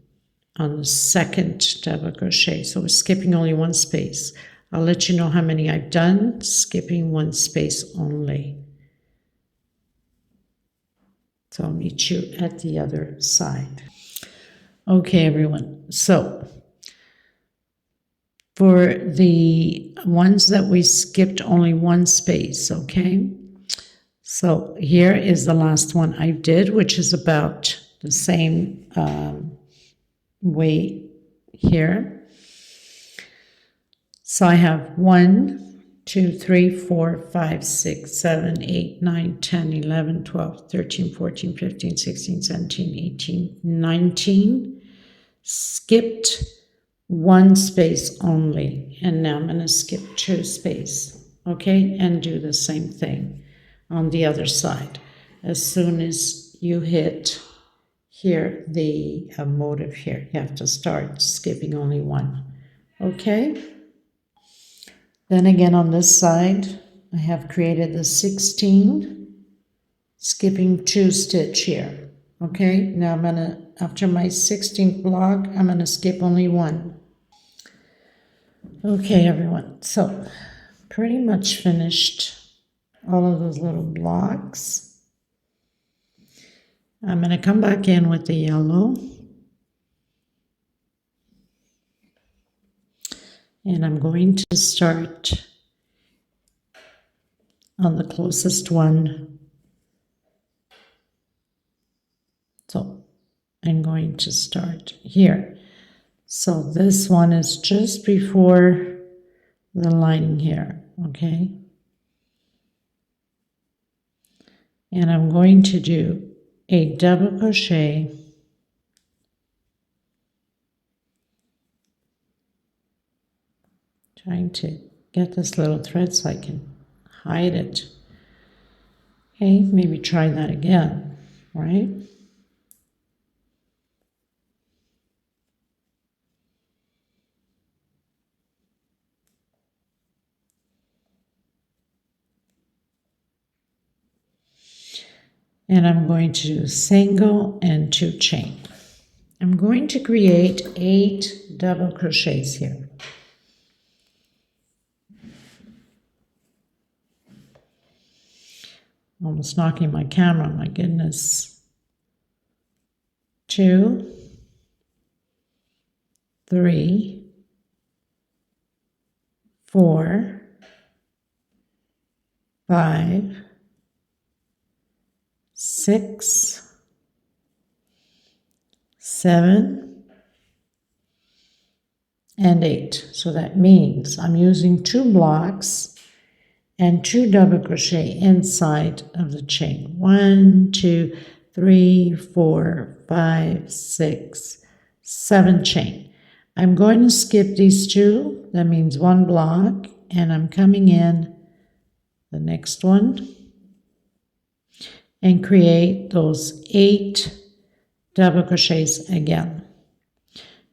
on the 2nd double crochet. So we're skipping only 1 space. I'll let you know how many I've done, skipping 1 space only. So I'll meet you at the other side. Okay, everyone. So for the ones that we skipped only 1 space, okay? So here is the last one I did, which is about the same way here. So I have 1, 2, 3, 4, 5, 6, 7, 8, 9, 10, 11, 12, 13, 14, 15, 16, 17, 18, 19. Skipped 1 space only. And now I'm going to skip 2 space, okay? And do the same thing on the other side. As soon as you hit here, the motif here, you have to start skipping only 1, okay? Then again on this side, I have created the 16, skipping 2 stitch here, okay? Now I'm gonna, after my 16th block, I'm gonna skip only 1. Okay, everyone, so pretty much finished all of those little blocks. I'm going to come back in with the yellow. And I'm going to start on the closest one. So I'm going to start here. So this one is just before the lining here, okay? And I'm going to do a double crochet trying to get this little thread so I can hide it. Okay, maybe try that again, right? And I'm going to do single and 2 chain. I'm going to create 8 double crochets here. Almost knocking my camera, my goodness. 2, 3, 4, 5, 6, 7, and 8. So that means I'm using 2 blocks and 2 double crochet inside of the chain. 1, 2, 3, 4, 5, 6, 7 chain. I'm going to skip these 2. That means 1 block, and I'm coming in the next one and create those 8 double crochets again.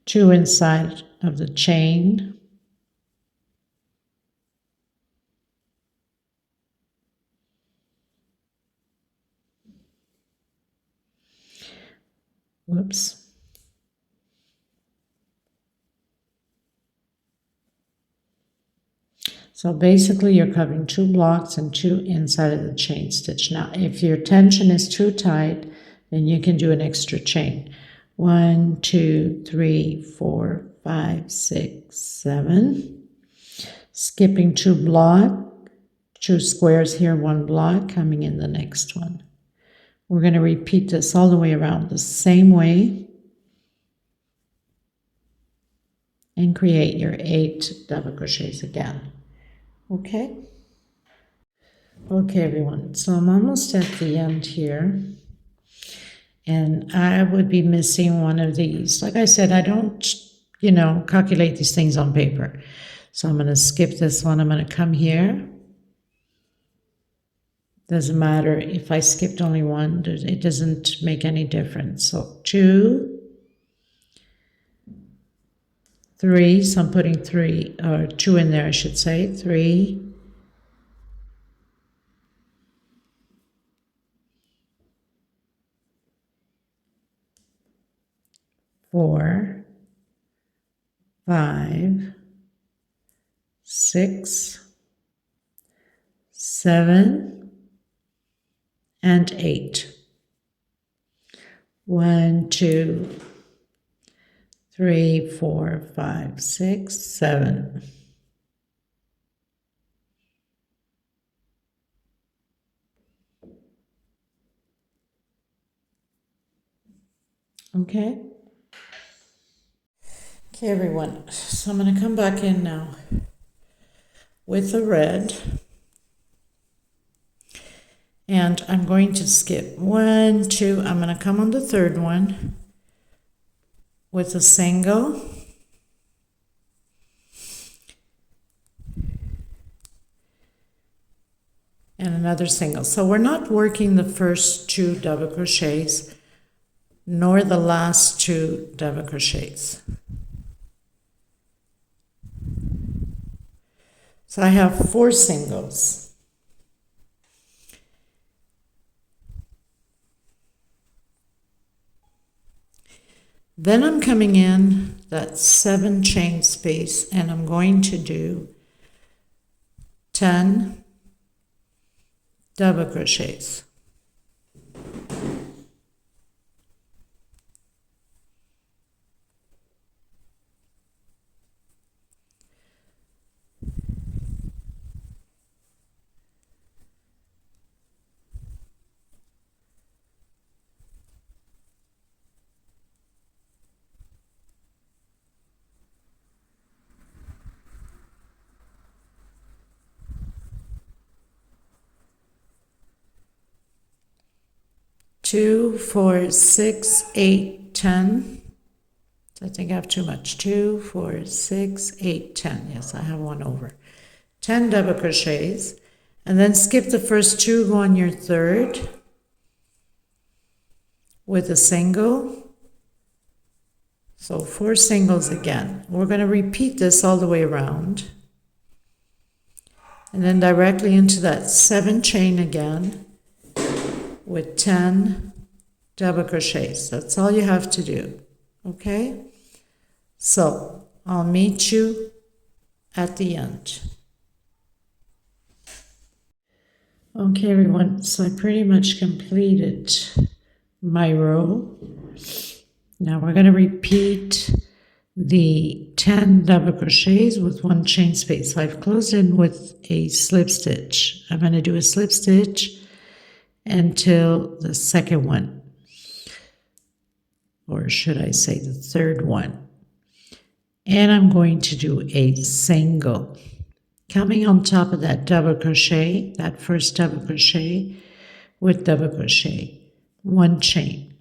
2 inside of the chain. Whoops. So basically you're covering 2 blocks and 2 inside of the chain stitch. Now, if your tension is too tight, then you can do an extra chain. 1, 2, 3, 4, 5, 6, 7. Skipping 2 block, 2 squares here, 1 block, coming in the next one. We're going to repeat this all the way around the same way and create your 8 double crochets again. Okay? Okay, everyone. So I'm almost at the end here. And I would be missing one of these. Like I said, I don't, calculate these things on paper. So I'm going to skip this one. I'm going to come here. Doesn't matter if I skipped only one, it doesn't make any difference. So 2, 3, so I'm putting 3, or 2 in there, I should say. 3, 4, 5, 6, 7, and 8. 1, 2, 3, 4, 5, 6, 7. Okay. Okay, everyone. So I'm going to come back in now with the red. And I'm going to skip 1, 2. I'm going to come on the third one with a single. And another single. So we're not working the first 2 double crochets nor the last 2 double crochets. So I have 4 singles. Then I'm coming in that 7 chain space and I'm going to do 10 double crochets. 2, 4, 6, 8, 10. I think I have too much. 2, 4, 6, 8, 10. Yes, I have one over. 10 double crochets, and then skip the first 2, go on your third with a single. So 4 singles again. We're going to repeat this all the way around, and then directly into that 7 chain again with 10 double crochets. That's all you have to do. Okay, so I'll meet you at the end. Okay, everyone, so I pretty much completed my row. Now we're going to repeat the 10 double crochets with 1 chain space. So I've closed in with a slip stitch. I'm going to do a slip stitch until the second one, or should I say the third one. And I'm going to do a single. Coming on top of that double crochet, that first double crochet with double crochet, 1 chain,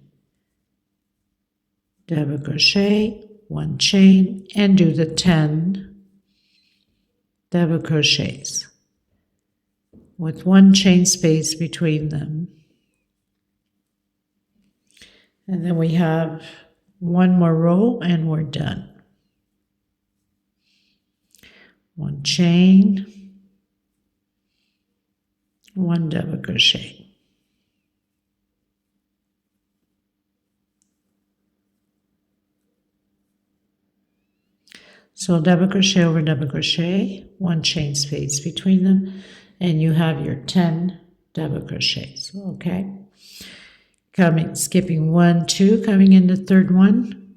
double crochet, 1 chain, and do the 10 double crochets with 1 chain space between them. And then we have 1 more row and we're done. 1 chain, 1 double crochet. So double crochet over double crochet, 1 chain space between them, and you have your 10 double crochets. Okay, skipping 1, 2, coming in the third one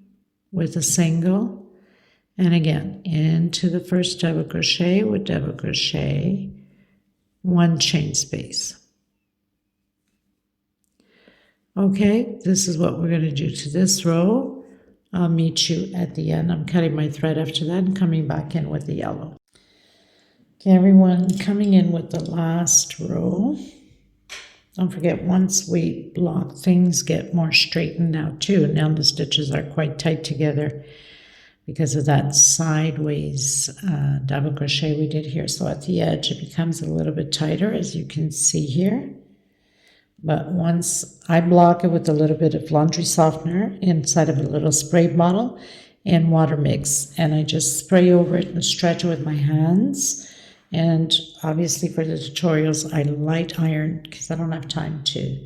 with a single. And again, into the first double crochet with double crochet, 1 chain space. Okay, this is what we're going to do to this row. I'll meet you at the end. I'm cutting my thread after that and coming back in with the yellow. Okay, everyone, coming in with the last row. Don't forget, once we block, things get more straightened out too. Now the stitches are quite tight together because of that sideways double crochet we did here. So at the edge it becomes a little bit tighter, as you can see here. But once I block it with a little bit of laundry softener inside of a little spray bottle and water mix, and I just spray over it and stretch it with my hands. And obviously for the tutorials I light iron because I don't have time to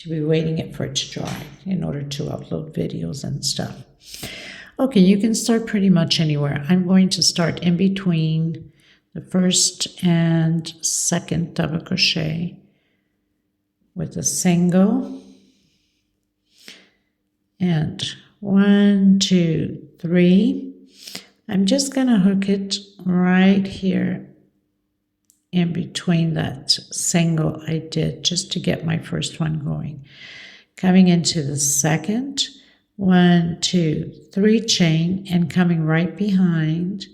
be waiting for it to dry in order to upload videos and stuff. Okay, you can start pretty much anywhere. I'm going to start in between the first and second double crochet with a single, and 1, 2, 3. I'm just going to hook it right here in between that single I did just to get my first one going. Coming into the second, 1, 2, 3 chain, and coming right behind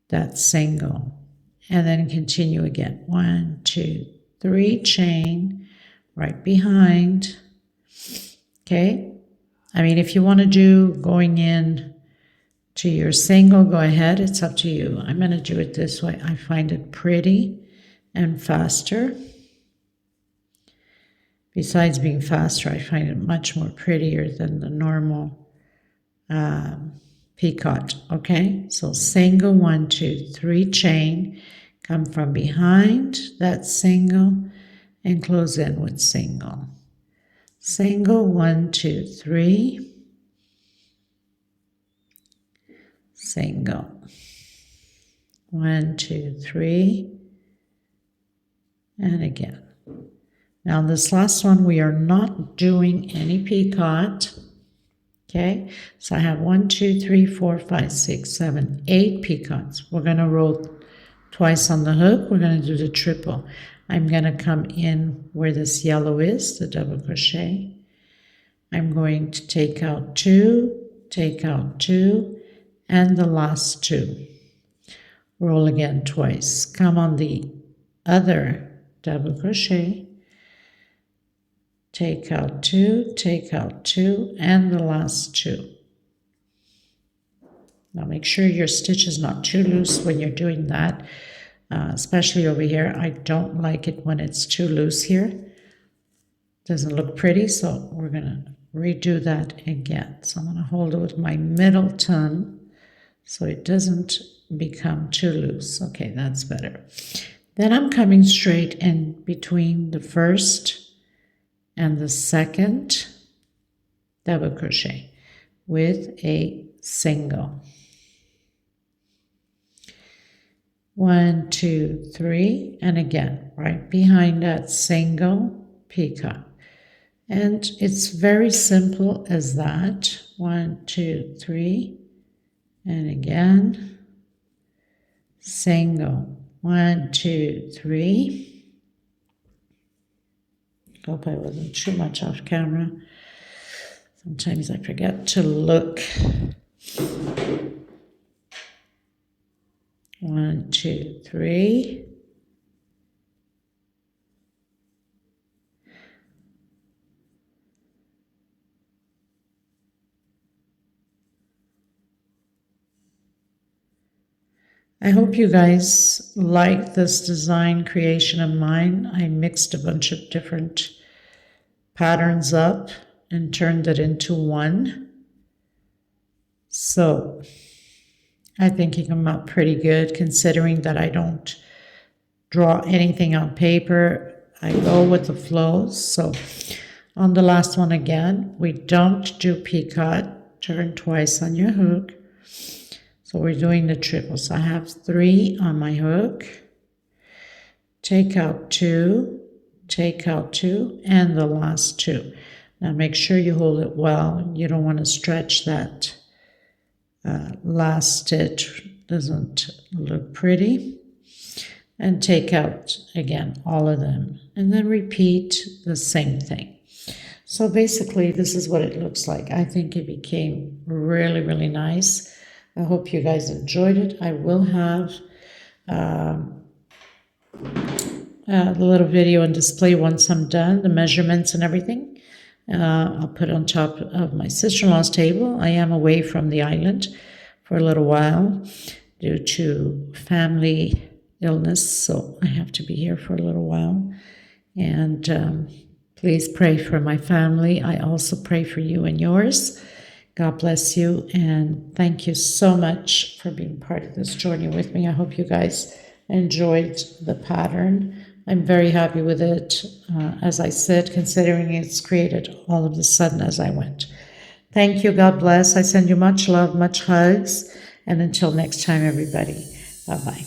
that single, and then continue again. 1, 2, 3 chain right behind. Okay, I mean, if you want to do going in to your single, go ahead, it's up to you. I'm going to do it this way. I find it pretty and faster. Besides being faster, I find it much more prettier than the normal picot. Okay, so single, 1, 2, 3 chain, come from behind that single and close in with single. Single, 1, 2, 3, single, 1, 2, 3, and again. Now this last one, we are not doing any picot. Okay, so I have 1, 2, 3, 4, 5, 6, 7, 8 picots. We're going to roll twice on the hook. We're going to do the triple. I'm going to come in where this yellow is, the double crochet. I'm going to take out 2, take out 2, and the last 2. Roll again twice. Come on the other double crochet, take out 2, take out 2, and the last 2. Now make sure your stitch is not too loose when you're doing that, especially over here. I don't like it when it's too loose here. Doesn't look pretty, so we're gonna redo that again. So I'm gonna hold it with my middle thumb so it doesn't become too loose. Okay, that's better. Then I'm coming straight in between the first and the second double crochet with a single. 1, 2, 3, and again, right behind that single peacock. And it's very simple as that. 1, 2, 3, and again, single. 1, 2, 3. Hope I wasn't too much off camera. Sometimes I forget to look. 1, 2, 3. I hope you guys like this design creation of mine. I mixed a bunch of different patterns up and turned it into one. So I think it came out pretty good considering that I don't draw anything on paper. I go with the flows. So on the last one again, we don't do peacock. Turn twice on your hook. So we're doing the triple. So I have 3 on my hook. Take out 2, take out 2, and the last 2. Now make sure you hold it well. You don't want to stretch that last stitch. Doesn't look pretty. And take out, again, all of them. And then repeat the same thing. So basically, this is what it looks like. I think it became really, really nice. I hope you guys enjoyed it. I will have the little video and display once I'm done, the measurements and everything. I'll put it on top of my sister-in-law's table. I am away from the island for a little while due to family illness, so I have to be here for a little while. And please pray for my family. I also pray for you and yours. God bless you, and thank you so much for being part of this journey with me. I hope you guys enjoyed the pattern. I'm very happy with it, as I said, considering it's created all of a sudden as I went. Thank you. God bless. I send you much love, much hugs, and until next time, everybody. Bye-bye.